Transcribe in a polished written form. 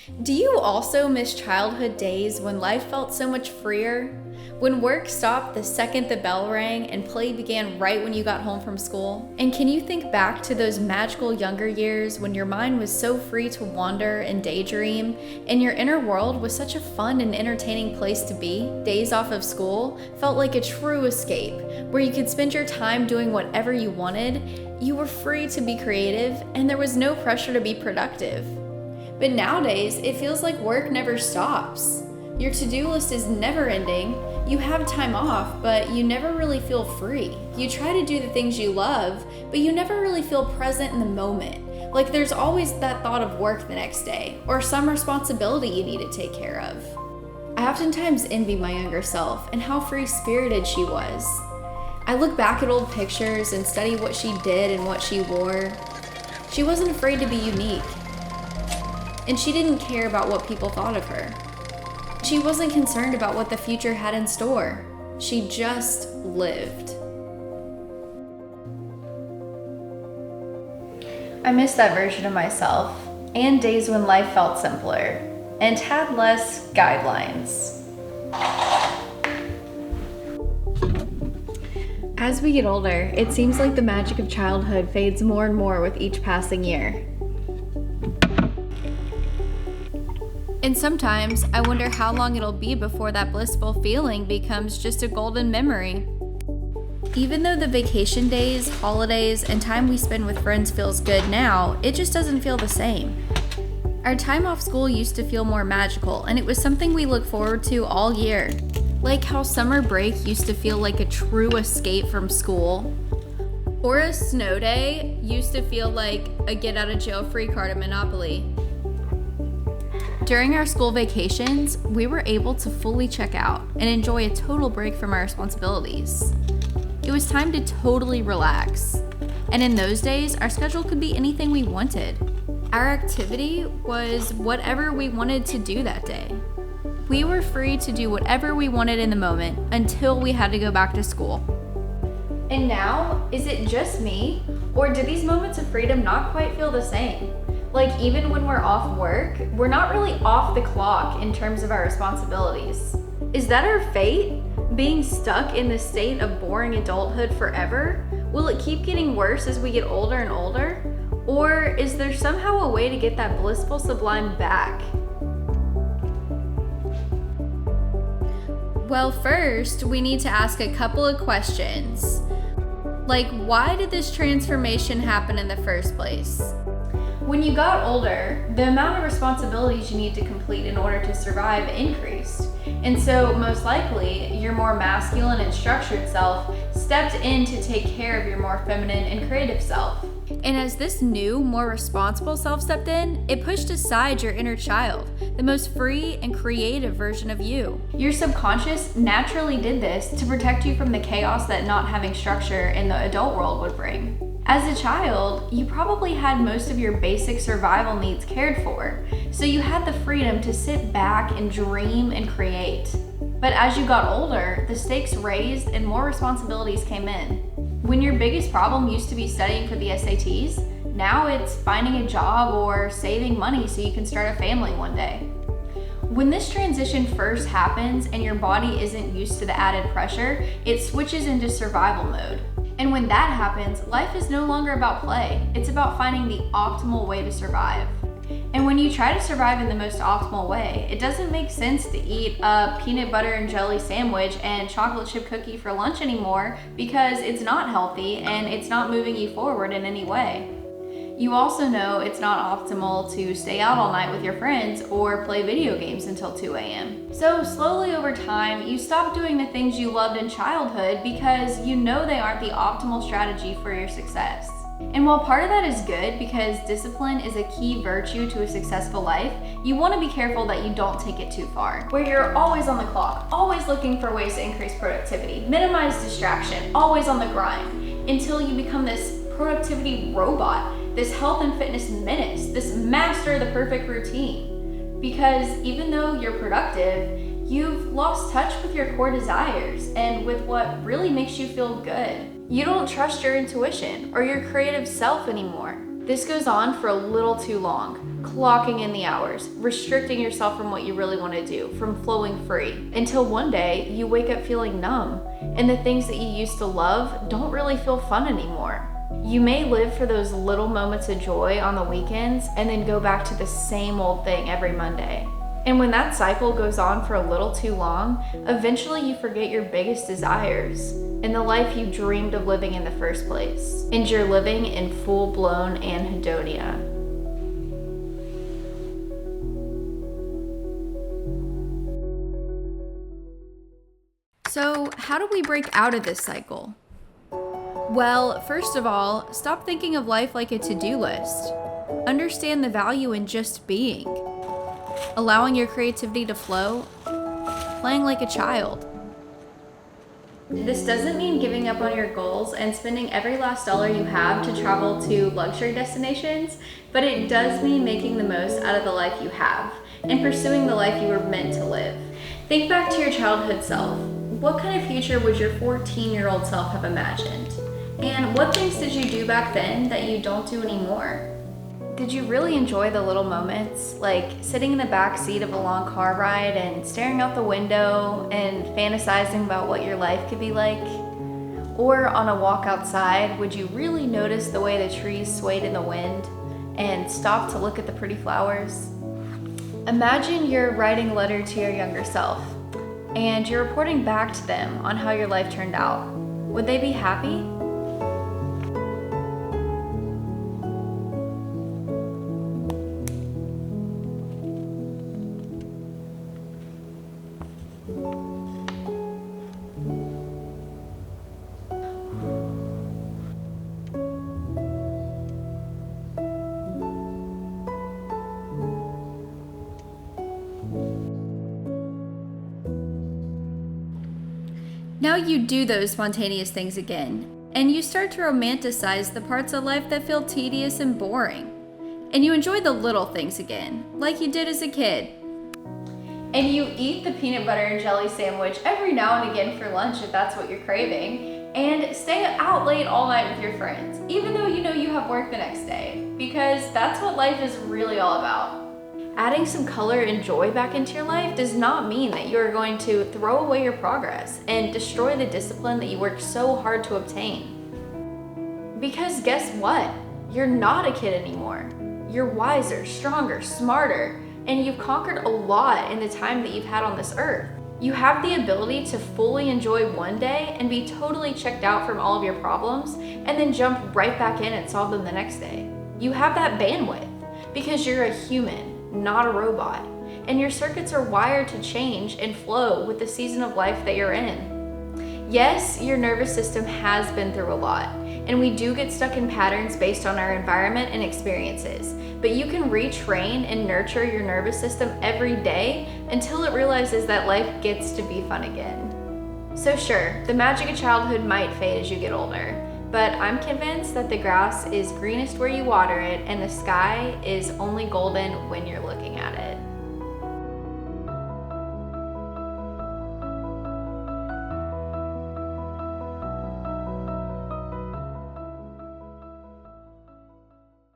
Do you also miss childhood days when life felt so much freer? When work stopped the second the bell rang and play began right when you got home from school? And can you think back to those magical younger years when your mind was so free to wander and daydream, and your inner world was such a fun and entertaining place to be? Days off of school felt like a true escape, where you could spend your time doing whatever you wanted. You were free to be creative, and there was no pressure to be productive. But nowadays, it feels like work never stops. Your to-do list is never ending. You have time off, but you never really feel free. You try to do the things you love, but you never really feel present in the moment. Like there's always that thought of work the next day, or some responsibility you need to take care of. I oftentimes envy my younger self and how free-spirited she was. I look back at old pictures and study what she did and what she wore. She wasn't afraid to be unique. And she didn't care about what people thought of her. She wasn't concerned about what the future had in store. She just lived. I miss that version of myself, and days when life felt simpler and had less guidelines. As we get older, it seems like the magic of childhood fades more and more with each passing year. And sometimes I wonder how long it'll be before that blissful feeling becomes just a golden memory. Even though the vacation days, holidays, and time we spend with friends feels good now, it just doesn't feel the same. Our time off school used to feel more magical, and it was something we look forward to all year. Like how summer break used to feel like a true escape from school. Or a snow day used to feel like a get out of jail free card at Monopoly. During our school vacations, we were able to fully check out and enjoy a total break from our responsibilities. It was time to totally relax. And in those days, our schedule could be anything we wanted. Our activity was whatever we wanted to do that day. We were free to do whatever we wanted in the moment until we had to go back to school. And now, is it just me? Or do these moments of freedom not quite feel the same? Like even when we're off work, we're not really off the clock in terms of our responsibilities. Is that our fate? Being stuck in the state of boring adulthood forever? Will it keep getting worse as we get older and older? Or is there somehow a way to get that blissful sublime back? Well, first, we need to ask a couple of questions. Like, why did this transformation happen in the first place? When you got older, the amount of responsibilities you need to complete in order to survive increased. And so most likely, your more masculine and structured self stepped in to take care of your more feminine and creative self. And as this new, more responsible self stepped in, it pushed aside your inner child, the most free and creative version of you. Your subconscious naturally did this to protect you from the chaos that not having structure in the adult world would bring. As a child, you probably had most of your basic survival needs cared for, so you had the freedom to sit back and dream and create. But as you got older, the stakes raised and more responsibilities came in. When your biggest problem used to be studying for the SATs, now it's finding a job or saving money so you can start a family one day. When this transition first happens and your body isn't used to the added pressure, it switches into survival mode. And when that happens, life is no longer about play. It's about finding the optimal way to survive. And when you try to survive in the most optimal way, it doesn't make sense to eat a peanut butter and jelly sandwich and chocolate chip cookie for lunch anymore because it's not healthy and it's not moving you forward in any way. You also know it's not optimal to stay out all night with your friends or play video games until 2 a.m. So slowly over time, you stop doing the things you loved in childhood because you know they aren't the optimal strategy for your success. And while part of that is good because discipline is a key virtue to a successful life, you want to be careful that you don't take it too far, where you're always on the clock, always looking for ways to increase productivity, minimize distraction, always on the grind, until you become this productivity robot, this health and fitness menace, this master of the perfect routine. Because even though you're productive, you've lost touch with your core desires and with what really makes you feel good. You don't trust your intuition or your creative self anymore. This goes on for a little too long, clocking in the hours, restricting yourself from what you really want to do, from flowing free, until one day you wake up feeling numb, and the things that you used to love don't really feel fun anymore. You may live for those little moments of joy on the weekends and then go back to the same old thing every Monday. And when that cycle goes on for a little too long, eventually you forget your biggest desires and the life you dreamed of living in the first place. And you're living in full-blown anhedonia. So, how do we break out of this cycle? Well, first of all, stop thinking of life like a to-do list. Understand the value in just being. Allowing your creativity to flow, playing like a child. This doesn't mean giving up on your goals and spending every last dollar you have to travel to luxury destinations, but it does mean making the most out of the life you have and pursuing the life you were meant to live. Think back to your childhood self. What kind of future would your 14-year-old self have imagined? And what things did you do back then that you don't do anymore? Did you really enjoy the little moments, like sitting in the back seat of a long car ride and staring out the window and fantasizing about what your life could be like? Or on a walk outside, would you really notice the way the trees swayed in the wind and stop to look at the pretty flowers? Imagine you're writing a letter to your younger self and you're reporting back to them on how your life turned out. Would they be happy? Now you do those spontaneous things again, and you start to romanticize the parts of life that feel tedious and boring. And you enjoy the little things again, like you did as a kid. And you eat the peanut butter and jelly sandwich every now and again for lunch if that's what you're craving, and stay out late all night with your friends, even though you know you have work the next day, because that's what life is really all about. Adding some color and joy back into your life does not mean that you are going to throw away your progress and destroy the discipline that you worked so hard to obtain. Because guess what? You're not a kid anymore. You're wiser, stronger, smarter, and you've conquered a lot in the time that you've had on this earth. You have the ability to fully enjoy one day and be totally checked out from all of your problems and then jump right back in and solve them the next day. You have that bandwidth because you're a human, not a robot, and your circuits are wired to change and flow with the season of life that you're in. Yes, your nervous system has been through a lot, and we do get stuck in patterns based on our environment and experiences, but you can retrain and nurture your nervous system every day until it realizes that life gets to be fun again. So sure, the magic of childhood might fade as you get older, but I'm convinced that the grass is greenest where you water it and the sky is only golden when you're looking at it.